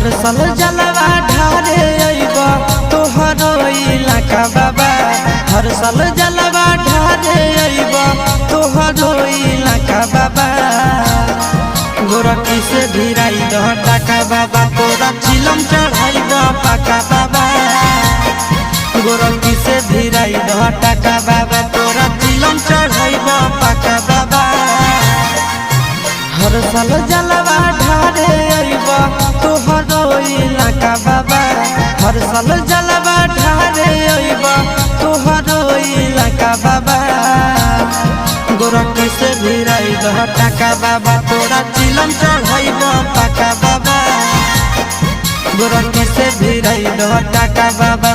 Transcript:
हर साल जलवा ढारे अइब तोहरो इलाका बाबा। हर साल जलवा ढारे अइब तोहरो इलाका बाबा। गोरखी से भिराई दह टाका बाबा, तोरा चिलम चढ़ाई द पाका बाबा। गोरखी से भिराई दह टाका बाबा, तोरा चिलम चढ़ाई द पाका बाबा। हर साल जलवा ढारे अइब तोहरो इलाका बाबा। हर साल जलवा ढारे अइब तोहरो इलाका बाबा। गोरखी से भिराई दह टाका बाबा, तोरा चिलम चढ़ाई द पाका बाबा। गोरखी से भिराई दह टाका बाबा।